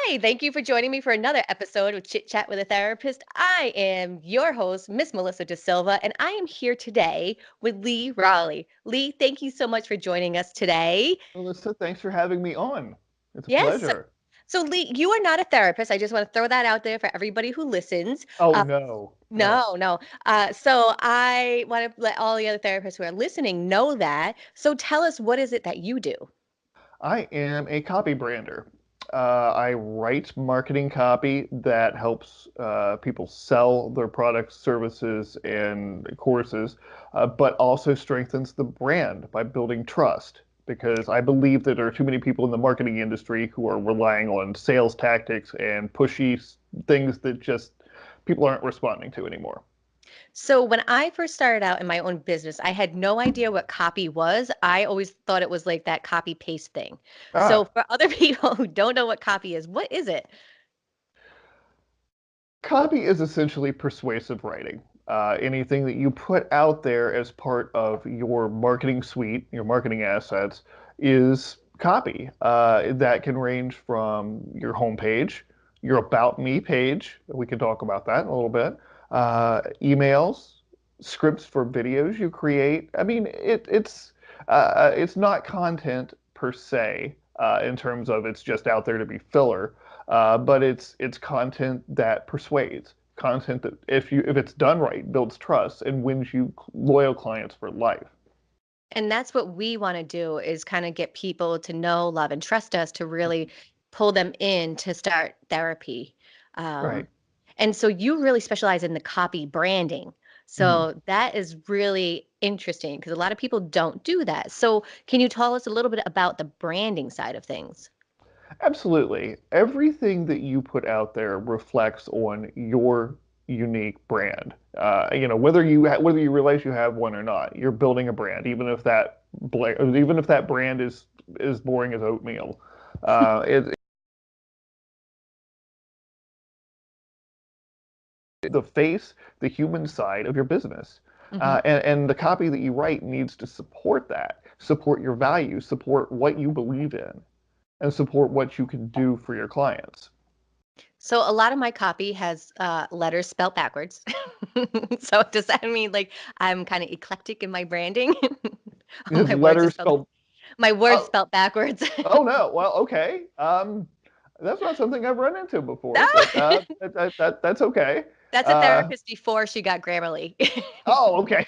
Hi, thank you for joining me for another episode of Chit Chat with a Therapist. I am your host, Miss Melissa De Silva, and I am here today with Lee Rowley. Lee, thank you so much for joining us today. Melissa, thanks for having me on. It's a Yes. pleasure. So, Lee, you are not a therapist. I just want to throw that out there for everybody who listens. Oh, Uh, no, no. no. So, I want to let all the other therapists who are listening know that. So, tell us, what is it that you do? I am a copy brander. I write marketing copy that helps people sell their products, services, and courses, but also strengthens the brand by building trust. Because I believe that there are too many people in the marketing industry who are relying on sales tactics and pushy things that just people aren't responding to anymore. So when I first started out in my own business, I had no idea what copy was. I always thought it was like that copy paste thing. So Ah, for other people who don't know what copy is, what is it? Copy is essentially persuasive writing. Anything that you put out there as part of your marketing suite, your marketing assets, is copy. That can range from your homepage, your About Me page. We can talk about that in a little bit. Emails, scripts for videos you create. I mean, it's not content per se in terms of it's just out there to be filler, but it's content that persuades, content that if it's done right builds trust and wins you loyal clients for life. And that's what we want to do is kind of get people to know, love, and trust us to really pull them in to start therapy. Um, Right. and so you really specialize in the copy branding. Mhm. So that is really interesting because a lot of people don't do that. So can you tell us a little bit about the branding side of things? Absolutely. Everything that you put out there reflects on your unique brand. Whether you realize you have one or not, you're building a brand, even if that brand is boring as oatmeal. It the face, the human side of your business. Hmm. And the copy that you write needs to support that, support your values, support what you believe in, and support what you can do for your clients. So a lot of my copy has letters spelled backwards. So does that mean like I'm kind of eclectic in my branding? All His my words are letters spelled spelled, my words oh, spelled backwards. oh no, well, okay. That's not something I've run into before, but No. that's okay. That's a Uh, therapist before she got Grammarly. Oh, okay.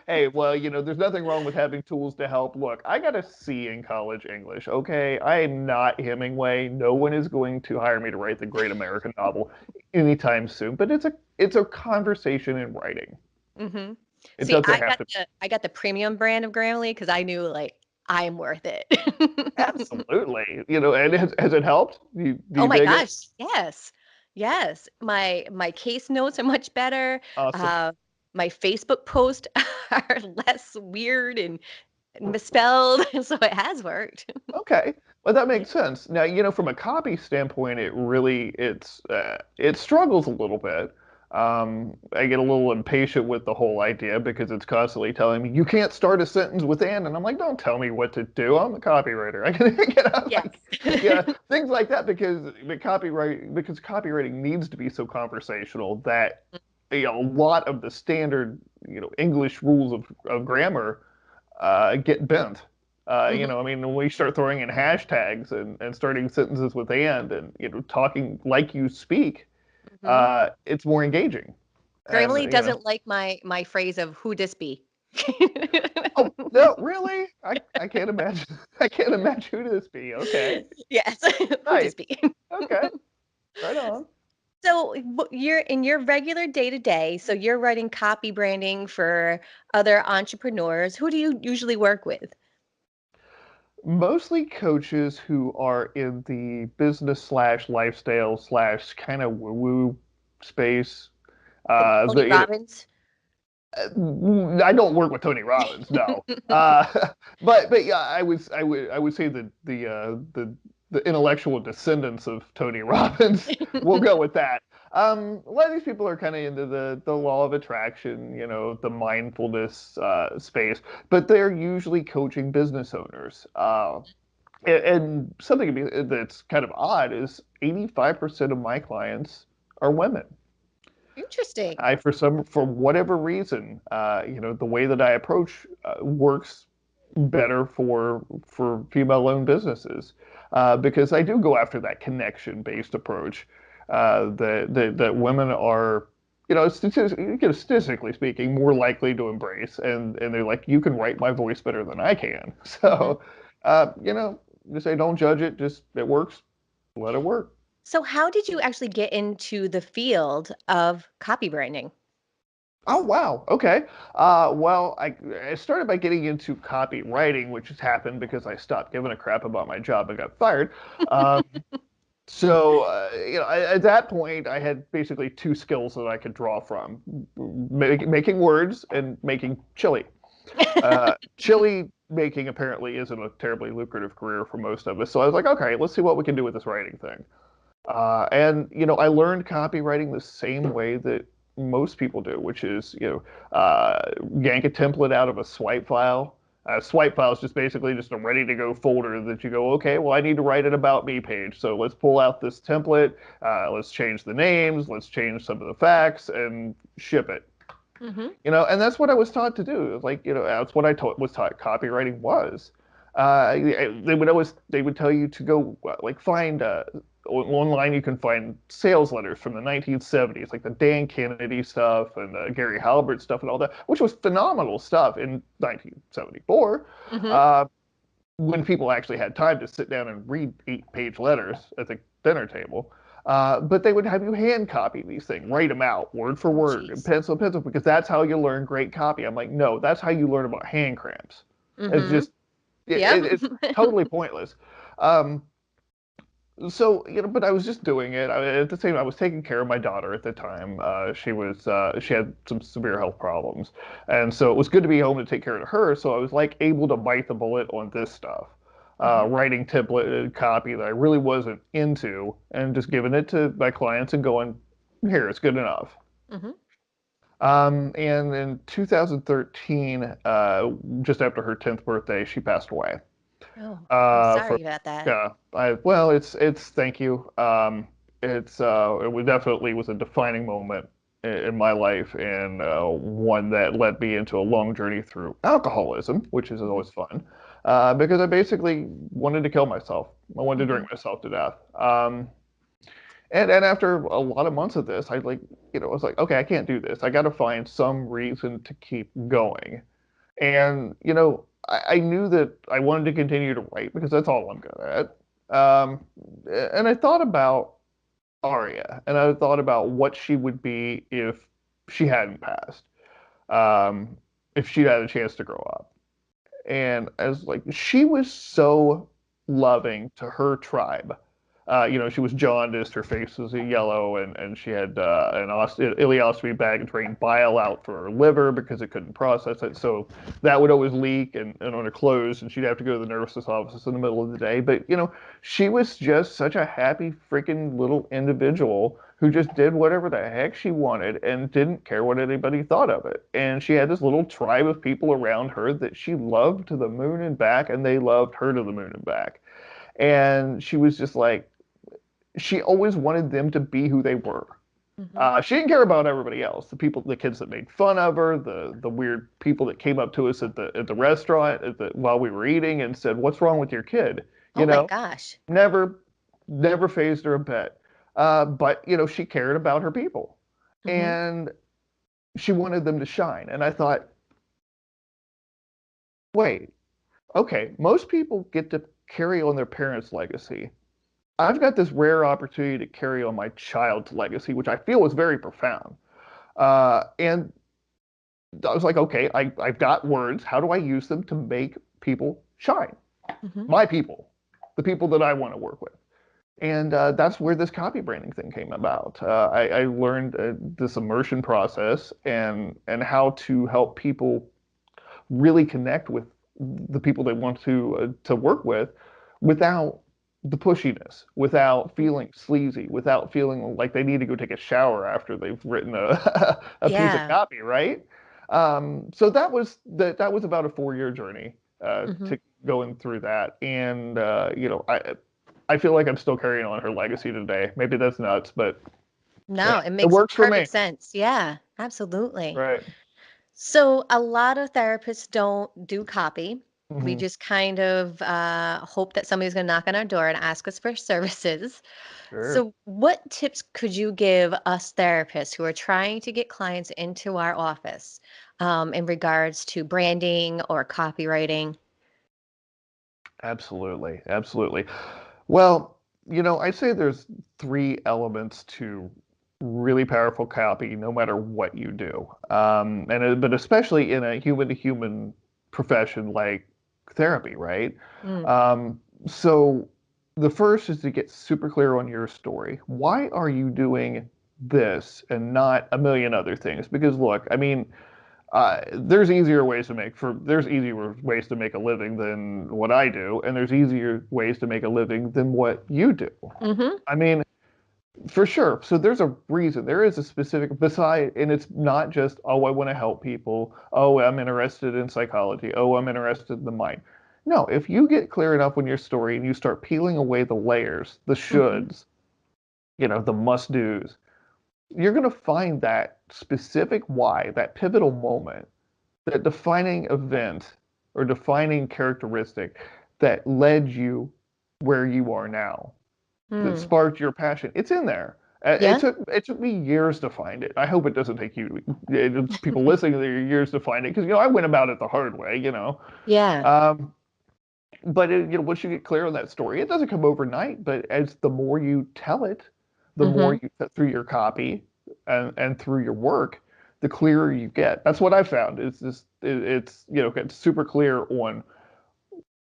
Hey, well, there's nothing wrong with having tools to help. Look, I got a C in college English, okay? I am not Hemingway. No one is going to hire me to write the great American novel anytime soon, but it's a conversation in writing. Hmm. It See, doesn't have to. I got the premium brand of Grammarly because I knew like I'm worth it. Absolutely. And has it helped? Do Oh you my dig it? gosh, yes. Yes. My case notes are much better. Awesome. Uh, my Facebook posts are less weird and misspelled, so it has worked. Okay. Well, that Yeah. makes sense. Now, from a copy standpoint, it struggles a little bit. I get a little impatient with the whole idea because it's constantly telling me you can't start a sentence with and I'm like, don't tell me what to do. I'm a copywriter. I can, like, Yes. yeah, things like that because copywriting needs to be so conversational that a lot of the standard English rules of grammar get bent. Hmm. I mean, when we start throwing in hashtags and starting sentences with and talking like you speak, Hmm. it's more engaging. And Grammarly doesn't like my phrase of "who dis be." oh no, really? I can't imagine. I can't imagine who this be. Okay, Yes, who nice. dis be. Okay, right on. So you're in your regular day to day, so you're writing copy branding for other entrepreneurs. Who do you usually work with? Mostly coaches who are in the business slash lifestyle slash kind of woo woo space. Like Uh, Tony the you know Robbins? I don't work with Tony Robbins, no. But yeah, I would say that the intellectual descendants of Tony Robbins. We'll go with that. A lot of these people are kind of into the law of attraction, the mindfulness space, but they're usually coaching business owners. And something that's kind of odd is 85% of my clients are women. Interesting. For whatever reason, the way that I approach works better for female-owned businesses because I do go after that connection-based approach that women are, statistically speaking, more likely to embrace, and they're like, you can write my voice better than I can. Hmm. So, just say don't judge it, just it works, let it work. So, how did you actually get into the field of copywriting? Oh wow. Okay. Well, I started by getting into copywriting, which has happened because I stopped giving a crap about my job and got fired. Um, at that point, I had basically two skills that I could draw from: making words and making chili. Chili making apparently isn't a terribly lucrative career for most of us, so I was like, okay, let's see what we can do with this writing thing. I learned copywriting the same way that most people do, which is, yank a template out of a swipe file. A swipe file is just basically just a ready to go folder that you go, okay, well, I need to write an about me page. So let's pull out this template. Let's change the names. Let's change some of the facts and ship it. Hmm. And that's what I was taught to do. Like, that's what was taught copywriting was. They would tell you to go like find online. You can find sales letters from the 1970s, like the Dan Kennedy stuff and Gary Halbert stuff and all that, which was phenomenal stuff in 1974. Hmm. Uh, when people actually had time to sit down and read 8-page letters at the dinner table. But they would have you hand copy these things, write them out word for Oh, word, and geez. pencil, because that's how you learn great copy. I'm like, no, that's how you learn about hand cramps. It's Hmm. just, Yep. it's totally pointless. Um, but I was just doing it. At the same, I was taking care of my daughter at the time. She had some severe health problems, and so it was good to be home to take care of her. So I was like able to bite the bullet on this stuff, Hmm. writing template copy that I really wasn't into, and just giving it to my clients and going, here, it's good enough. Hmm. And in 2013, just after her 10th birthday, she passed away. Oh, I'm For sorry about that. yeah, it's thank you. It definitely was a defining moment in my life, and one that led me into a long journey through alcoholism, which is Hmm. always fun, because I basically wanted to kill myself. I wanted to Hmm. drink myself to death. And after a lot of months of this, I was like, okay, I can't do this. I got to find some reason to keep going. And, I knew that I wanted to continue to write because that's all I'm good at. And I thought about Arya, and I thought about what she would be if she hadn't passed, um, if she'd had a chance to grow up. And as like, she was so loving to her tribe. She was jaundiced, her face was yellow, and she had an ileostomy bag and drained bile out for her liver because it couldn't process it. So that would always leak and on her clothes, and she'd have to go to the nurse's office in the middle of the day. But, she was just such a happy freaking little individual who just did whatever the heck she wanted and didn't care what anybody thought of it. And she had this little tribe of people around her that she loved to the moon and back, and they loved her to the moon and back. And she was just like, she always wanted them to be who they were. Hmm. She didn't care about everybody else. The kids that made fun of her, the weird people that came up to us at the restaurant while we were eating and said, "What's wrong with your kid?" Oh You my know, gosh. never, never phased her a bit. But she cared about her people, Hmm. and she wanted them to shine. And I thought, wait, okay, most people get to carry on their parents' legacy. I've got this rare opportunity to carry on my child's legacy, which I feel is very profound. And I was like, okay, I've got words. How do I use them to make people shine? Hmm. My people, the people that I want to work with. And that's where this copy branding thing came about. I learned this immersion process and how to help people really connect with the people they want to work with without the pushiness, without feeling sleazy, without feeling like they need to go take a shower after they've written a piece of Yeah. copy, right? So that was about a 4-year journey. Mhm. to going through that. And I feel like I'm still carrying on her legacy today. Maybe that's nuts, but No, it it makes works for me. perfect sense. Yeah, absolutely. Right. So a lot of therapists don't do copy. We Hmm. just kind of hope that somebody's going to knock on our door and ask us for services. Sure. So, what tips could you give us therapists who are trying to get clients into our office in regards to branding or copywriting? Absolutely. Absolutely. Well, I'd say there's three elements to really powerful copy, no matter what you do. But especially in a human-to-human profession like therapy, right? Mm, So the first is to get super clear on your story. Why are you doing this and not a million other things? Because look, I mean, there's easier ways to make a living than what I do, and there's easier ways to make a living than what you do. mm-hmm, I mean, for sure. So there's a reason. There is a specific beside, and it's not just, oh, I want to help people. Oh, I'm interested in psychology. Oh, I'm interested in the mind. No, if you get clear enough on your story and you start peeling away the layers, the mm-hmm, shoulds, the must do's, you're going to find that specific why, that pivotal moment, that defining event or defining characteristic that led you where you are now, that mm. sparked your passion. It's in there. It Yeah, took me years to find it. I hope it doesn't take people listening to years to find it, because I went about it the hard way. yeah. Um, but once you get clear on that story, it doesn't come overnight. But as the more you tell it, the more Mm-hmm, you through your copy and through your work, the clearer you get. That's what I found. It's get super clear on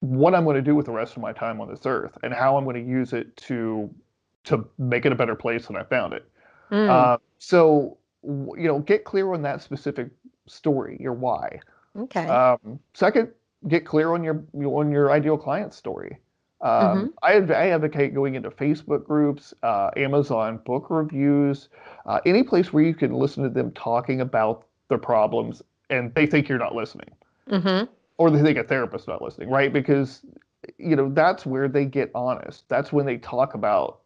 what I'm going to do with the rest of my time on this earth and how I'm going to use it to make it a better place than I found it. mm. So get clear on that specific story, your why. Okay. Second, get clear on your ideal client story. Mm-hmm, I advocate going into Facebook groups, Amazon book reviews, any place where you can listen to them talking about their problems, and they think you're not listening, mm-hmm. or they think a therapist's not listening, right? Because that's where they get honest. That's when they talk about